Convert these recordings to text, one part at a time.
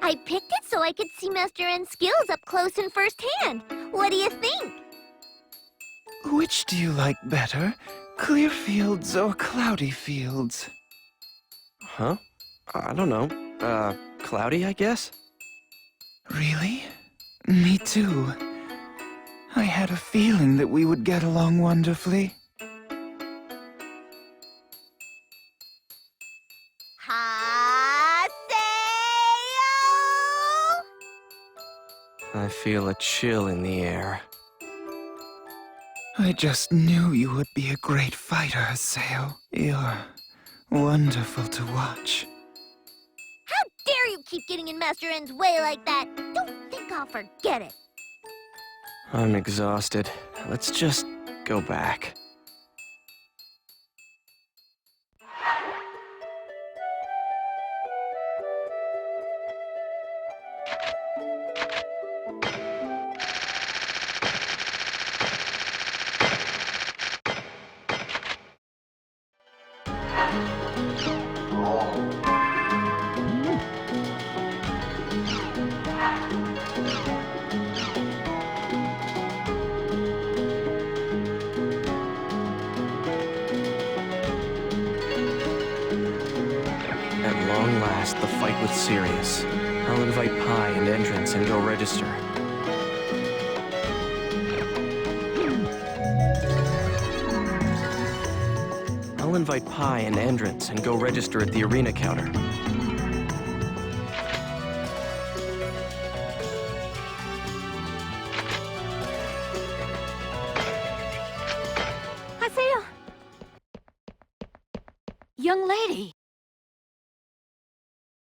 I picked it so I could see Master N's skills up close and firsthand. What do you think? Which do you like better? Clear fields or cloudy fields? Huh? I don't know. Cloudy, I guess? Really? Me too. I had a feeling that we would get along wonderfully. I feel a chill in the air. I just knew you would be a great fighter, Haseo. You're wonderful to watch. How dare you keep getting in Master N's way like that? Don't think I'll forget it. I'm exhausted. Let's just go back. The fight with Sirius. I'll invite Pi and Entrance and go register. I'll invite Pi and Entrance and go register at the arena counter. Haseo! Young lady!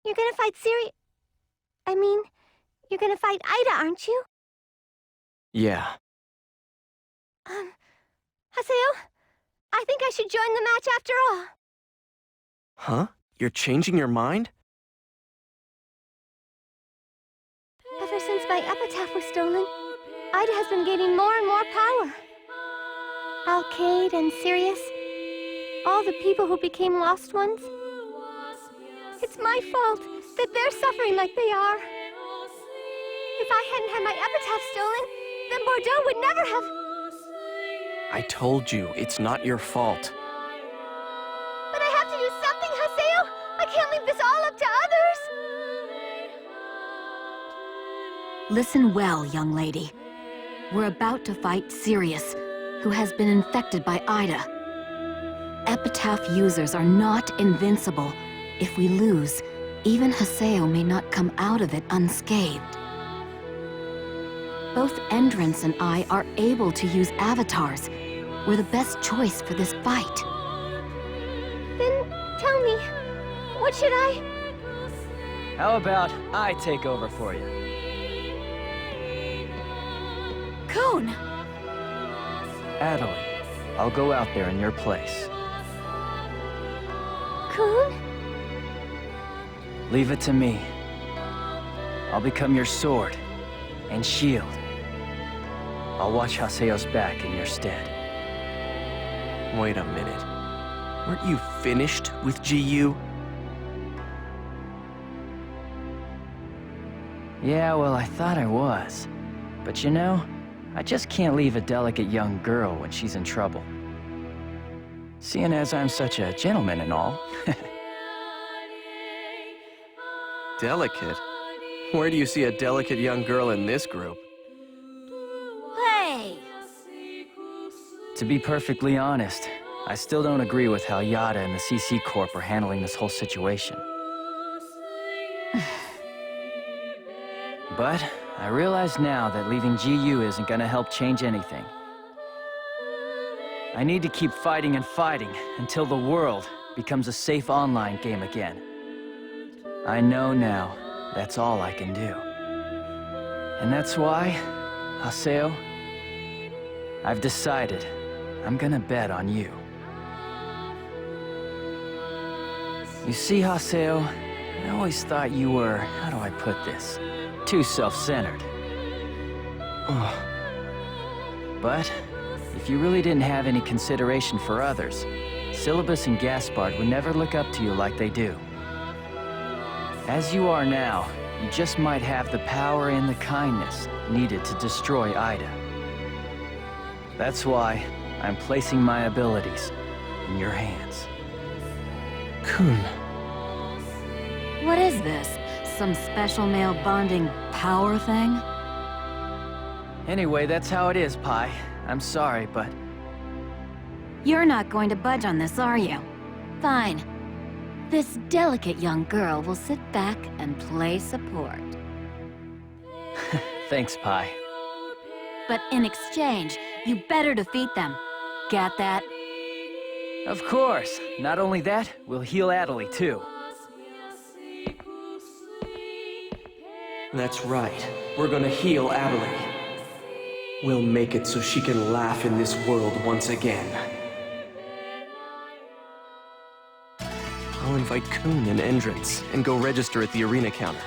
You're gonna fight you're gonna fight Ida, aren't you? Yeah. Haseo, I think I should join the match after all. Huh? You're changing your mind? Ever since my epitaph was stolen, Ida has been gaining more and more power. Alcade and Sirius, all the people who became lost ones. It's my fault that they're suffering like they are. If I hadn't had my epitaph stolen, then Bordeaux would never have... I told you, it's not your fault. But I have to do something, Haseo! I can't leave this all up to others! Listen well, young lady. We're about to fight Sirius, who has been infected by Ida. Epitaph users are not invincible. If we lose, even Haseo may not come out of it unscathed. Both Entrance and I are able to use avatars. We're the best choice for this fight. Then tell me, what should I... How about I take over for you? Kun! Adelie, I'll go out there in your place. Kun? Leave it to me. I'll become your sword and shield. I'll watch Haseo's back in your stead. Wait a minute. Weren't you finished with GU? Yeah, well, I thought I was. But you know, I just can't leave a delicate young girl when she's in trouble. Seeing as I'm such a gentleman and all. Delicate? Where do you see a delicate young girl in this group? Hey! To be perfectly honest, I still don't agree with how Yada and the CC Corp are handling this whole situation. But I realize now that leaving GU isn't gonna help change anything. I need to keep fighting and fighting until the world becomes a safe online game again. I know now that's all I can do. And that's why, Haseo, I've decided I'm gonna bet on you. You see, Haseo, I always thought you were, how do I put this, too self-centered. But if you really didn't have any consideration for others, Syllabus and Gaspard would never look up to you like they do. As you are now, you just might have the power and the kindness needed to destroy Ida. That's why I'm placing my abilities in your hands. Kun. What is this? Some special male bonding power thing? Anyway, that's how it is, Pi. I'm sorry, but... You're not going to budge on this, are you? Fine. This delicate young girl will sit back and play support. Thanks, Pi. But in exchange, you better defeat them. Got that? Of course. Not only that, we'll heal Adelie, too. That's right. We're gonna heal Adelie. We'll make it so she can laugh in this world once again. I'll invite Kun and Entrance and go register at the arena counter.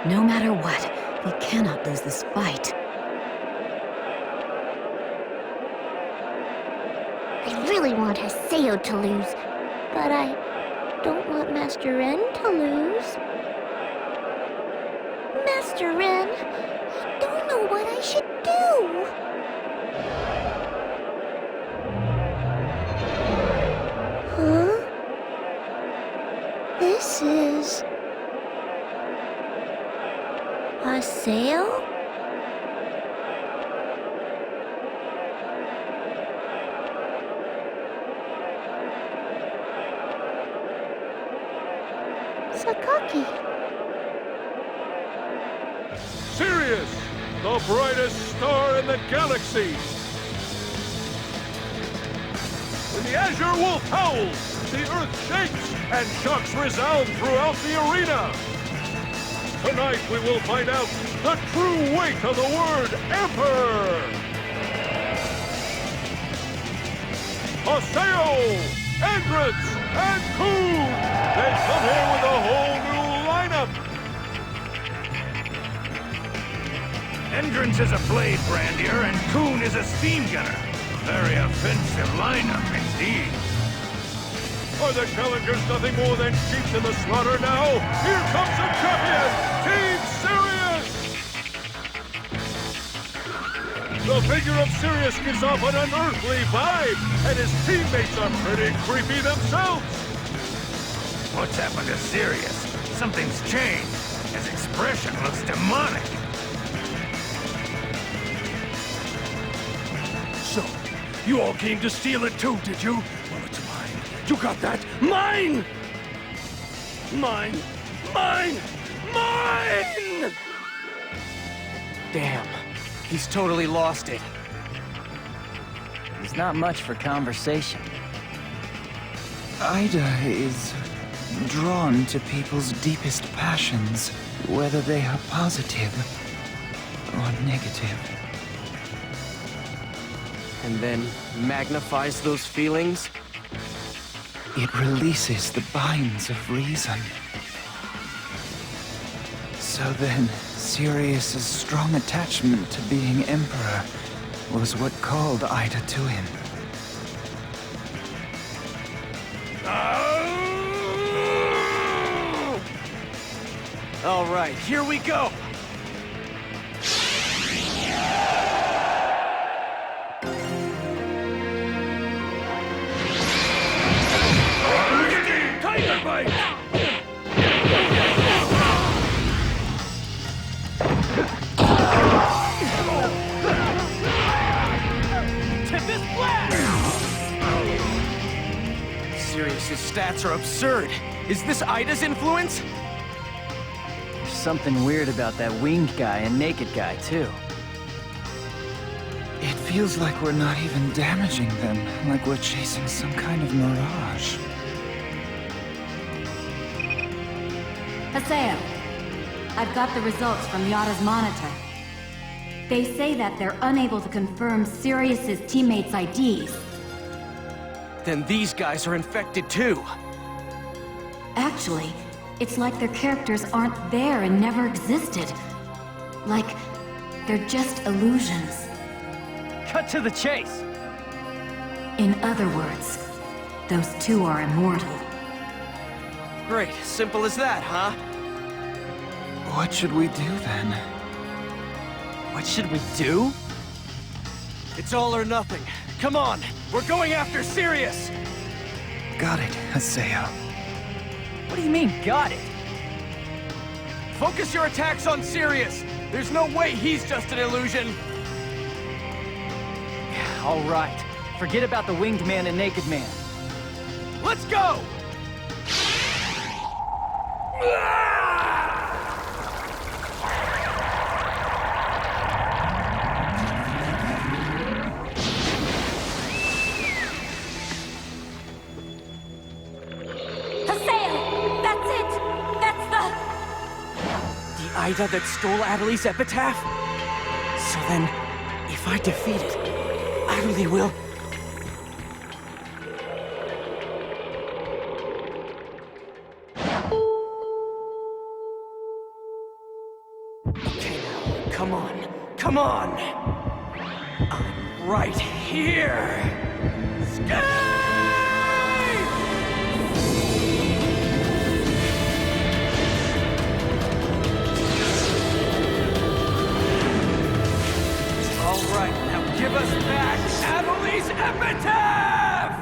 No matter what, we cannot lose this fight. I really want Haseo to lose, but I don't want Master Ren to lose. Master Ren, I don't know what I should do. Huh? This is... Haseo? Sakaki. Sirius, the brightest star in the galaxy. When the azure wolf howls, the earth shakes and shocks resound throughout the arena. Tonight we will find out the true weight of the word Emperor. Haseo, Entrance, and Kun, they come here with a whole new lineup. Entrance is a blade brandier and Kun is a steam gunner. Very offensive lineup indeed. Are the challengers nothing more than sheep in the slaughter now? Here comes the champion, Team Sirius! The figure of Sirius gives off an unearthly vibe, and his teammates are pretty creepy themselves. What's happened to Sirius? Something's changed. His expression looks demonic. So, you all came to steal it too, did you? Well, it's mine. You got that? Mine! Mine! Mine! Mine! Damn. He's totally lost it. He's not much for conversation. Ida is drawn to people's deepest passions, whether they are positive or negative. And then magnifies those feelings? It releases the binds of reason. So then, Sirius's strong attachment to being Emperor was what called Ida to him. All right, here we go! Tiger bite! Sirius's stats are absurd. Is this Ida's influence? There's something weird about that winged guy and naked guy, too. It feels like we're not even damaging them, like we're chasing some kind of mirage. Haseo, I've got the results from Yada's monitor. They say that they're unable to confirm Sirius's teammates' IDs. Then these guys are infected too. Actually, it's like their characters aren't there and never existed. Like, they're just illusions. cut to the chase. In other words, those two are immortal. Great, simple as that, huh? What should we do then? What should we do? It's all or nothing. Come on, we're going after Sirius! Got it, Haseo. What do you mean, got it? Focus your attacks on Sirius! There's no way he's just an illusion! All right. Forget about the winged man and naked man. Let's go! Haseo! That's it! That's The Ida that stole Adelie's epitaph? So then, if I defeat it, Adelie will... Okay now, come on, come on! I'm right here! Escape! All right, now give us back Adelie's epitaph!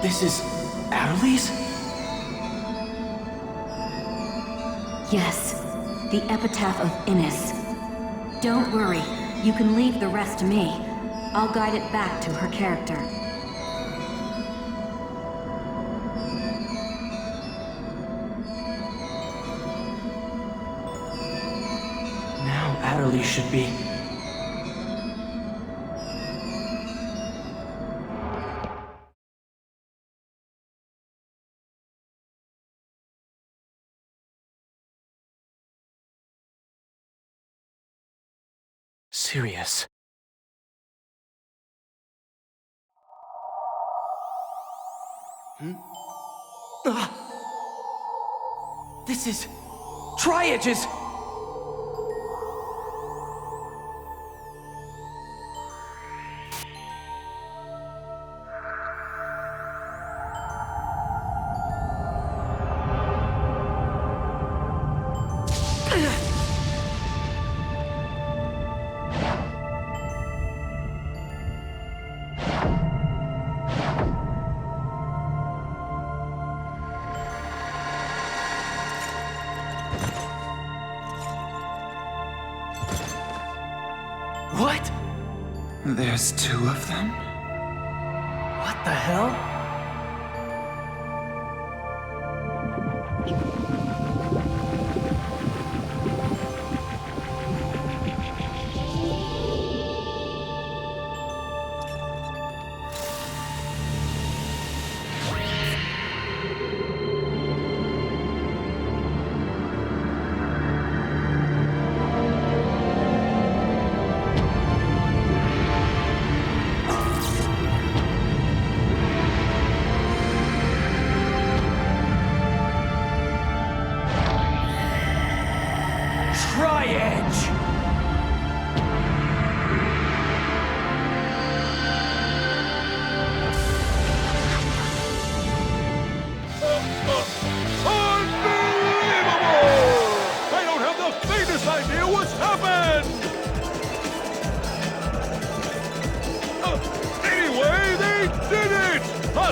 This is Adelie's? Yes, the epitaph of Innis. Don't worry, you can leave the rest to me. I'll guide it back to her character. Now Adelie should be... Sirius. This is... Triage's... What? There's two of them? What the hell?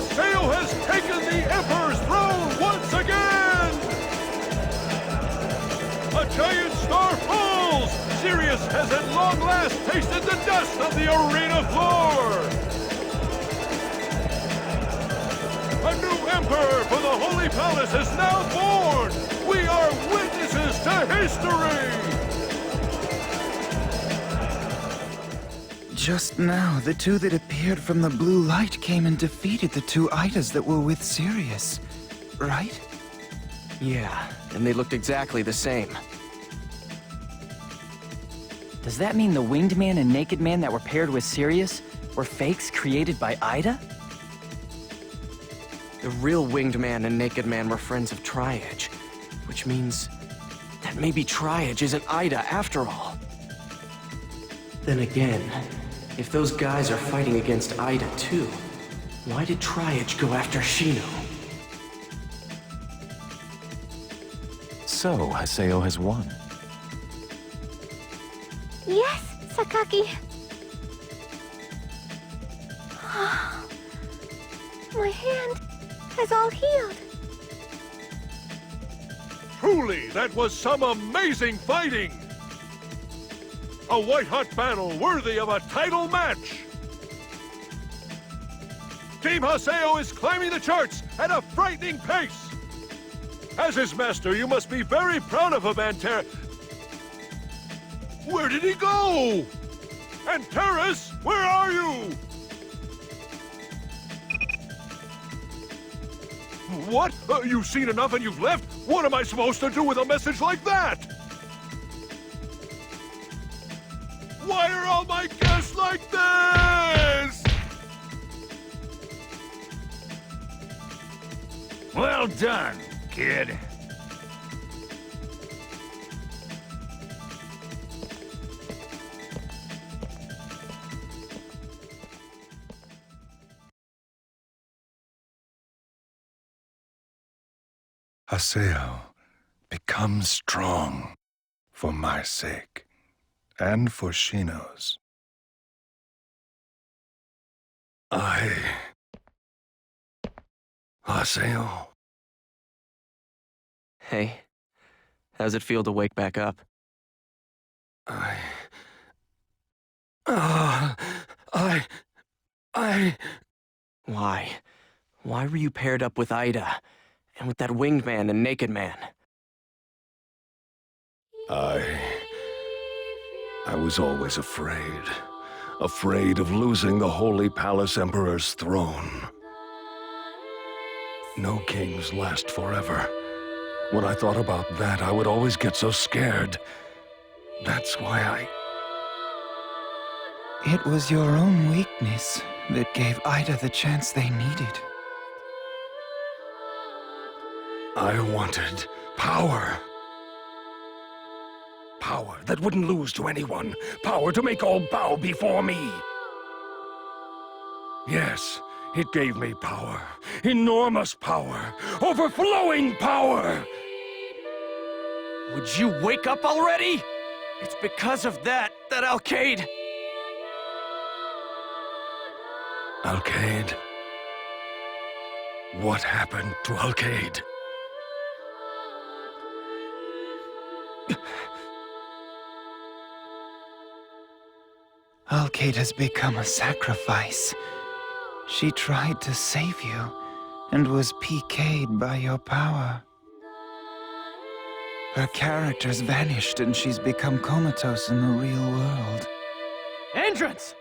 Coliseo has taken the Emperor's throne once again! A giant star falls! Sirius has at long last tasted the dust of the arena floor! A new Emperor for the Holy Palace is now born! We are witnesses to history! Just now, the two that appeared from the blue light came and defeated the two Idas that were with Sirius, right? Yeah, and they looked exactly the same. Does that mean the Winged Man and Naked Man that were paired with Sirius were fakes created by Ida? The real Winged Man and Naked Man were friends of Triage, which means that maybe Triage isn't Ida after all. Then again, if those guys are fighting against Ida too, why did Triage go after Shino? So, Haseo has won. Yes, Sakaki. My hand has all healed. Truly, that was some amazing fighting! A white-hot battle worthy of a title match! Team Haseo is climbing the charts at a frightening pace! As his master, you must be very proud of him, Anter... Where did he go? And Terrace, where are you? What? You've seen enough and you've left? What am I supposed to do with a message like that? Why are all my guests like this? Well done, kid. Haseo, become strong for my sake and for Shino's. Haseo. Hey, how's it feel to wake back up? Why? Why were you paired up with Ida? And with that Winged Man and Naked Man? I was always afraid. Afraid of losing the Holy Palace Emperor's throne. No kings last forever. When I thought about that, I would always get so scared. That's why It was your own weakness that gave Ida the chance they needed. I wanted power. Power that wouldn't lose to anyone. Power to make all bow before me. Yes, it gave me power. Enormous power. Overflowing power. Would you wake up already? It's because of that Alkaid... Alkaid? What happened to Alkaid? Alcade has become a sacrifice. She tried to save you, and was PK'd by your power. Her character's vanished, and she's become comatose in the real world. Entrance!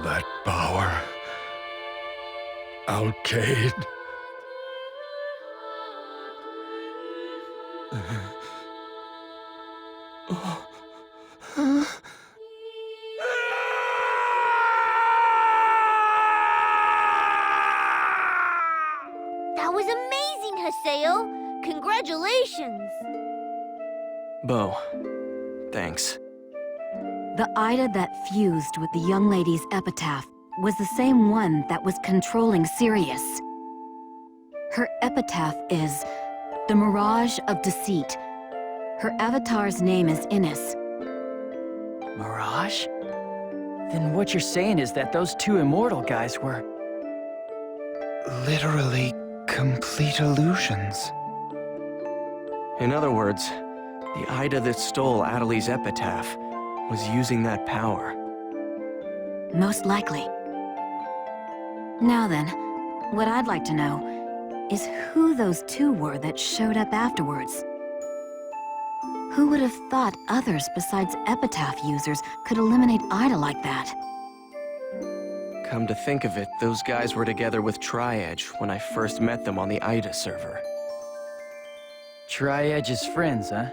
That power... Alcade... That was amazing, Haseo! Congratulations! Bo, thanks. The Ida that fused with the young lady's epitaph was the same one that was controlling Sirius. Her epitaph is the Mirage of Deceit. Her avatar's name is Innis. Mirage? Then what you're saying is that those two immortal guys were... Literally complete illusions. In other words, the Ida that stole Adelie's epitaph was using that power. Most likely. Now then, what I'd like to know is who those two were that showed up afterwards. Who would have thought others besides epitaph users could eliminate Ida like that? Come to think of it, those guys were together with Tri-Edge when I first met them on the Ida server. Tri-Edge's friends, huh?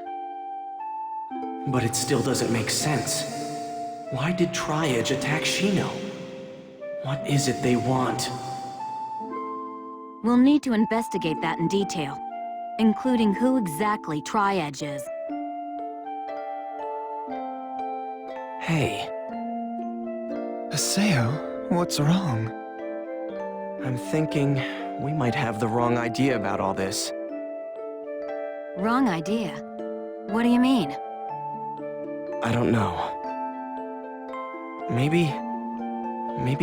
But it still doesn't make sense. Why did Tri-Edge attack Shino? What is it they want? We'll need to investigate that in detail, including who exactly Tri-Edge is. Hey, Haseo, what's wrong? I'm thinking we might have the wrong idea about all this. Wrong idea? What do you mean? I don't know. Maybe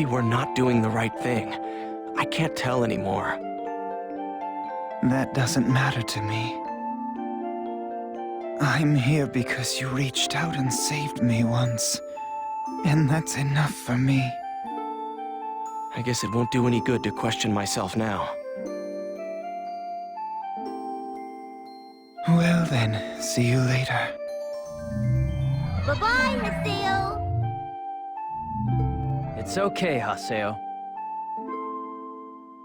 we're not doing the right thing. I can't tell anymore. That doesn't matter to me. I'm here because you reached out and saved me once. And that's enough for me. I guess it won't do any good to question myself now. Well then, see you later. Bye-bye, Haseo! It's okay, Haseo.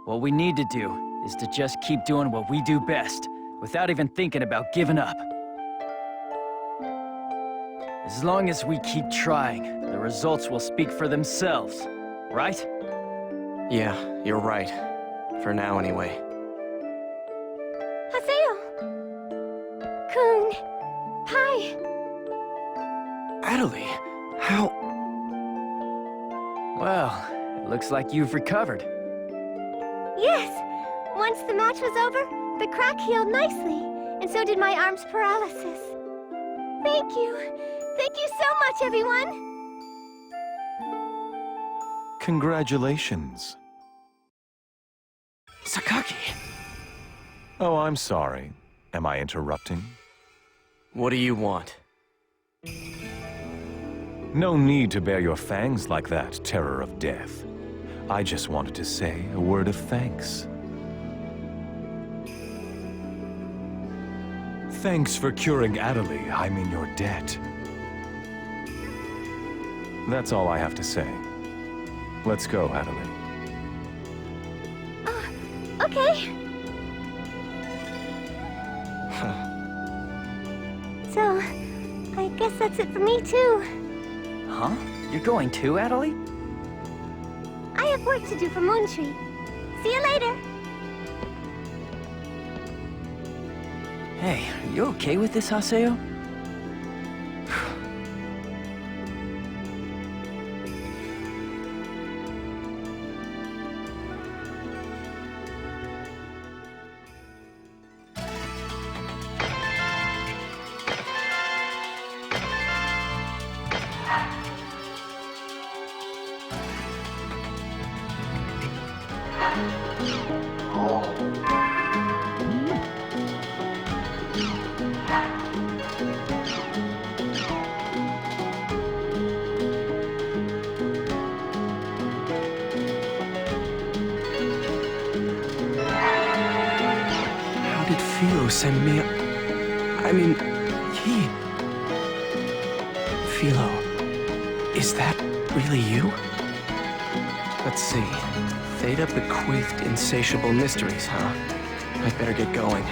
What we need to do is to just keep doing what we do best, without even thinking about giving up. As long as we keep trying, the results will speak for themselves, right? Yeah, you're right. For now, anyway. Haseo! Kun! Pai! Adelie, how... Well, it looks like you've recovered. Yes! Once the match was over, the crack healed nicely, and so did my arm's paralysis. Thank you! Thank you so much, everyone! Congratulations. Sakaki! Oh, I'm sorry. Am I interrupting? What do you want? No need to bare your fangs like that, terror of death. I just wanted to say a word of thanks. Thanks for curing Adelie. I'm in your debt. That's all I have to say. Let's go, Adelie. Okay. So, I guess that's it for me, too. Huh? You're going too, Adelie? I have work to do for Moontree. See you later. Hey, are you okay with this, Haseo? sent me... I mean, he... Philo, is that really you? Let's see. Theta bequeathed insatiable mysteries, huh? I'd better get going.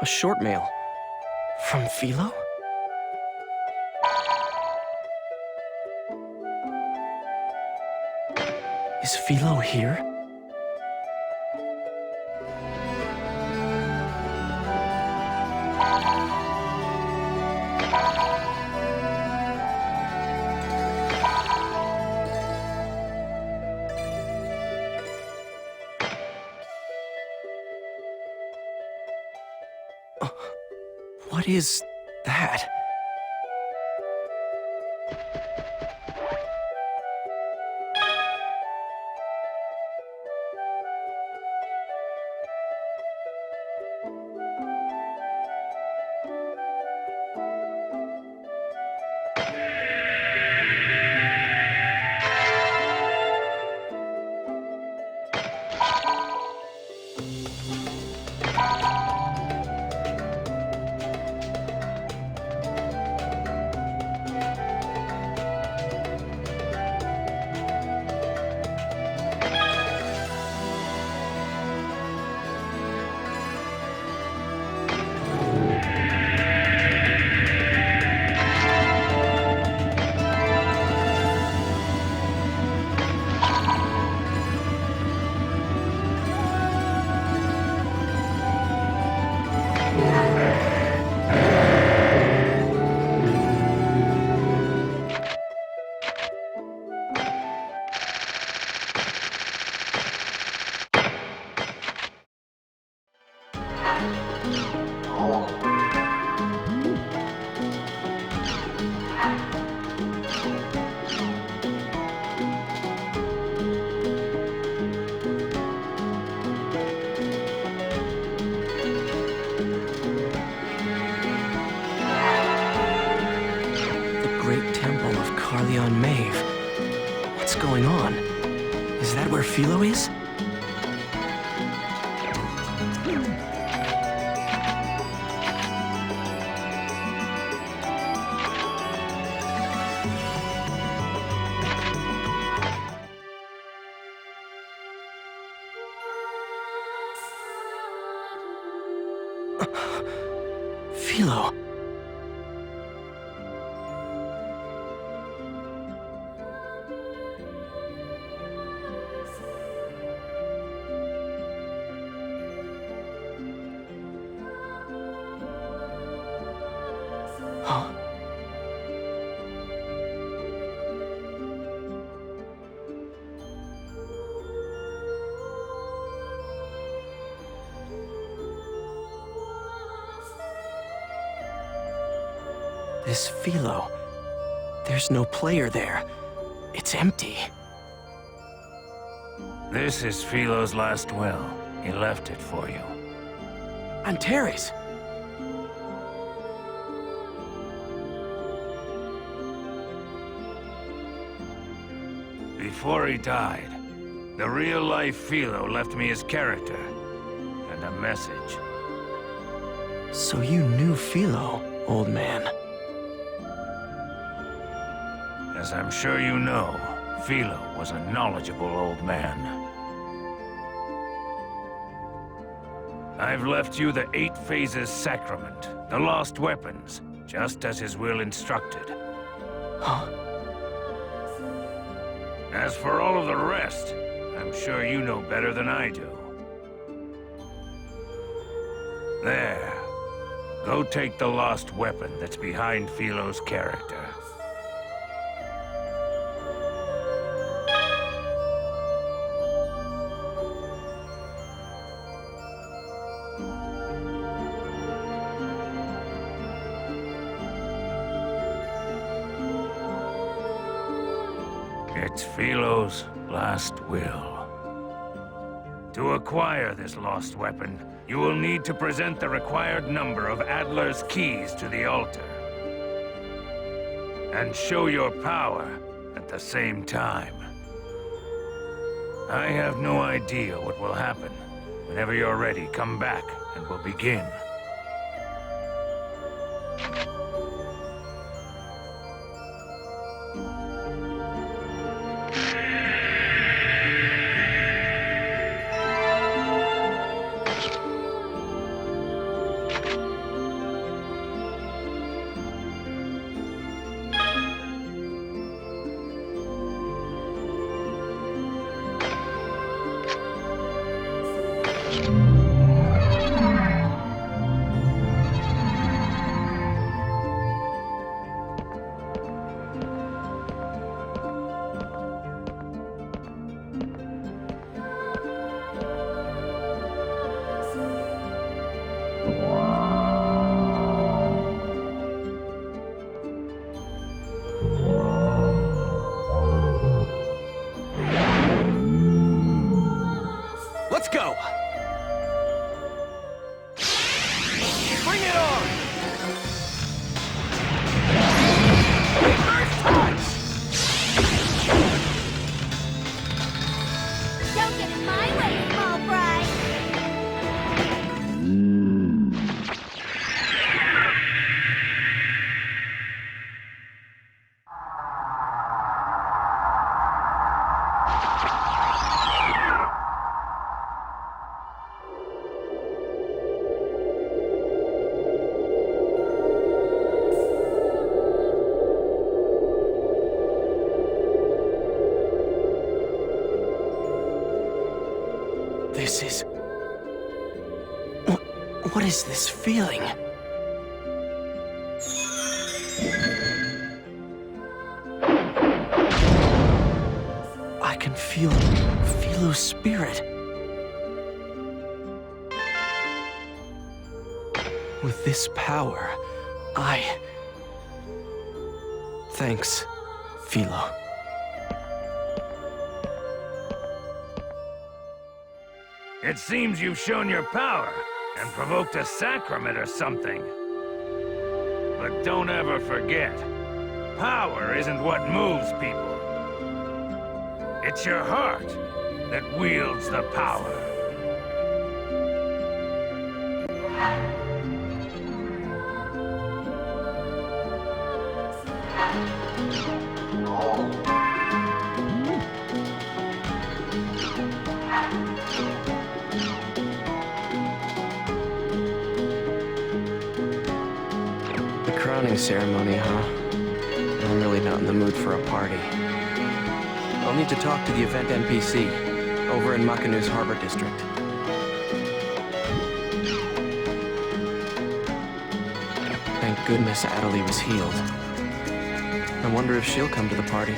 A short mail. From Philo? Is Philo here? What is that? What's going on? Is that where Philo is? Philo. Huh? This Philo... There's no player there. It's empty. This is Philo's last will. He left it for you. Antares! Before he died, the real-life Philo left me his character and a message. So you knew Philo, old man. As I'm sure you know, Philo was a knowledgeable old man. I've left you the 8 Phases Sacrament, the lost weapons, just as his will instructed. Huh? As for all of the rest, I'm sure you know better than I do. There. Go take the lost weapon that's behind Philo's character. It's Philo's last will. To acquire this lost weapon, you will need to present the required number of Adler's keys to the altar. And show your power at the same time. I have no idea what will happen. Whenever you're ready, come back and we'll begin. Let's go! Bring it on! First touch! Don't get in my way, small fry! This is... What is this feeling? I can feel Philo's spirit. With this power, Thanks, Philo. It seems you've shown your power and provoked a sacrament or something. But don't ever forget, power isn't what moves people. It's your heart that wields the power. Ceremony, huh? I'm really not in the mood for a party. I'll need to talk to the event NPC over in Makanu's Harbor District. Thank goodness Adelie was healed. I wonder if she'll come to the party.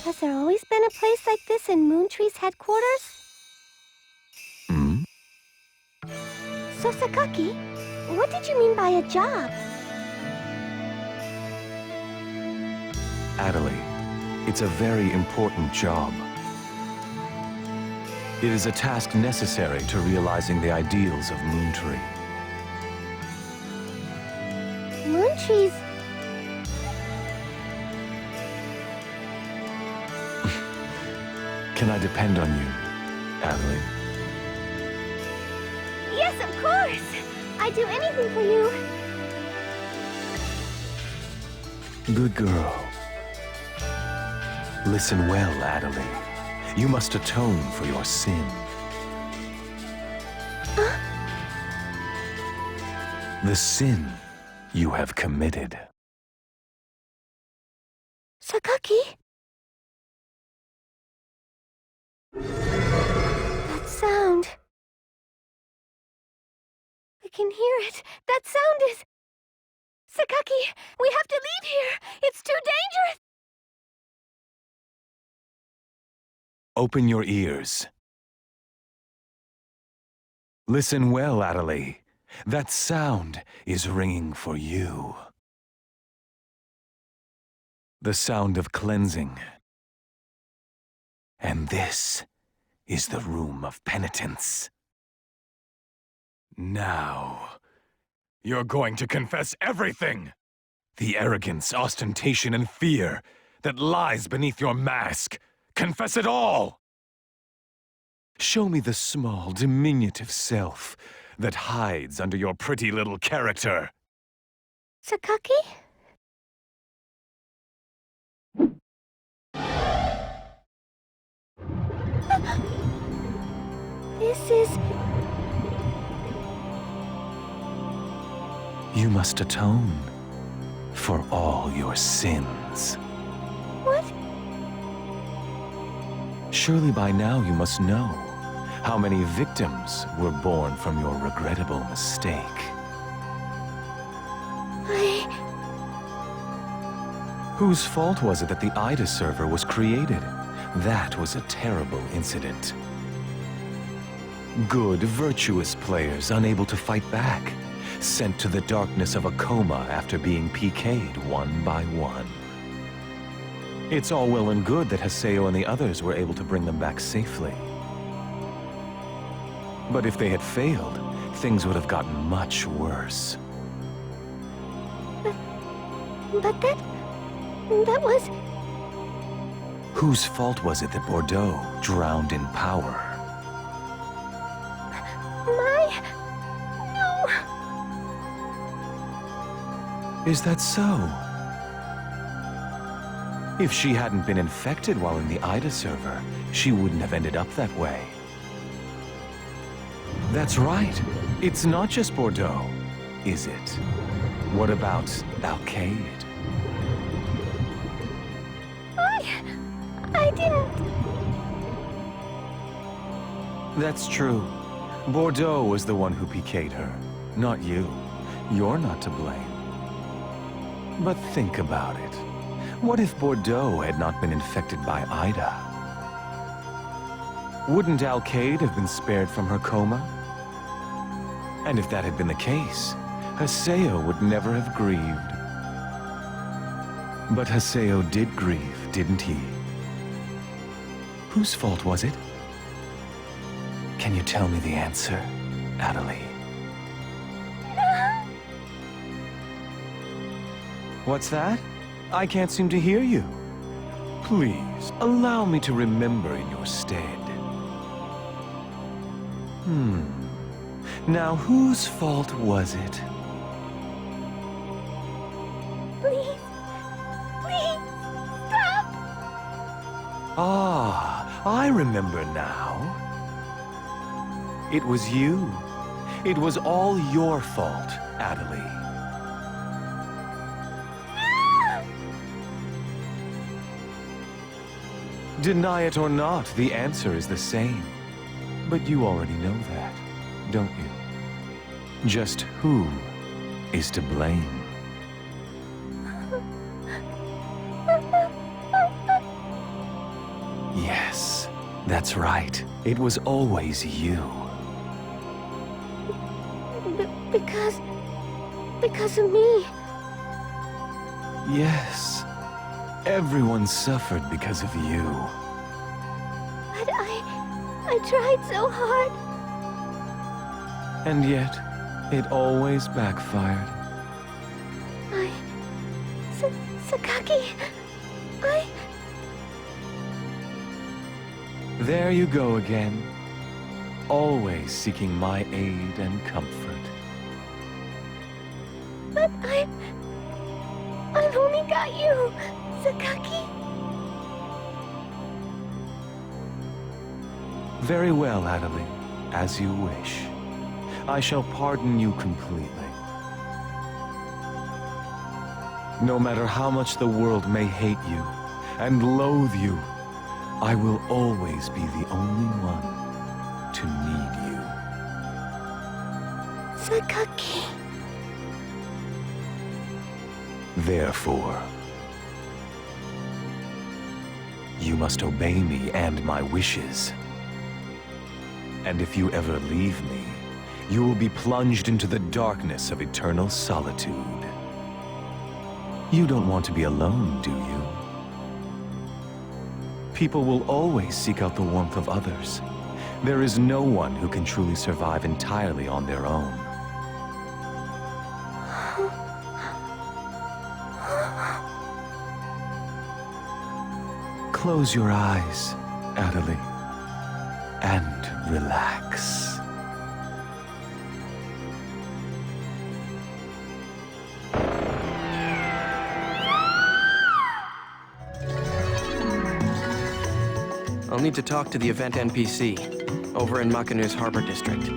Has there always been a place like this in Moontree's headquarters? Hmm? So, Sakaki, what did you mean by a job? Adelaide, it's a very important job. It is a task necessary to realizing the ideals of Moontree. Moontree's... Can I depend on you, Adelaide? Yes, of course! I'd do anything for you. Good girl. Listen well, Adelaide. You must atone for your sin. The sin you have committed. Sakaki? That sound. I can hear it. That sound is... Sakaki, we have to leave here. It's too dangerous. Open your ears. Listen well, Adelaide. That sound is ringing for you. The sound of cleansing. And this is the room of penitence. Now, you're going to confess everything! The arrogance, ostentation, and fear that lies beneath your mask. Confess it all! Show me the small, diminutive self that hides under your pretty little character. Sakaki? This is... You must atone for all your sins. What? Surely by now you must know how many victims were born from your regrettable mistake. Whose fault was it that the Ida server was created? That was a terrible incident. Good, virtuous players unable to fight back, sent to the darkness of a coma after being PK'd one by one. It's all well and good that Haseo and the others were able to bring them back safely. But if they had failed, things would have gotten much worse. But that was... Whose fault was it that Bordeaux drowned in power? No. Is that so? If she hadn't been infected while in the Ida server, she wouldn't have ended up that way. That's right. It's not just Bordeaux, is it? What about Alcade? I didn't... That's true. Bordeaux was the one who PK'd her, not you. You're not to blame. But think about it. What if Bordeaux had not been infected by Ida? Wouldn't Alcade have been spared from her coma? And if that had been the case, Haseo would never have grieved. But Haseo did grieve, didn't he? Whose fault was it? Can you tell me the answer, Adelaide? What's that? I can't seem to hear you. Please, allow me to remember in your stead. Now, whose fault was it? Please. Please. Stop. Ah, I remember now. It was you. It was all your fault, Adelie. Deny it or not, the answer is the same. But you already know that, don't you? Just who is to blame? Yes, that's right. It was always you. Because of me. Yes. Everyone suffered because of you. But I tried so hard. And yet, it always backfired. Sakaki, There you go again. Always seeking my aid and comfort. But I've only got you, Sakaki. Very well, Adelie. As you wish. I shall pardon you completely. No matter how much the world may hate you and loathe you, I will always be the only one to need you. Sakaki. Therefore, you must obey me and my wishes. And if you ever leave me, you will be plunged into the darkness of eternal solitude. You don't want to be alone, do you? People will always seek out the warmth of others. There is no one who can truly survive entirely on their own. Close your eyes, Adelie, and relax. I'll need to talk to the event NPC, over in Makanu's harbor district.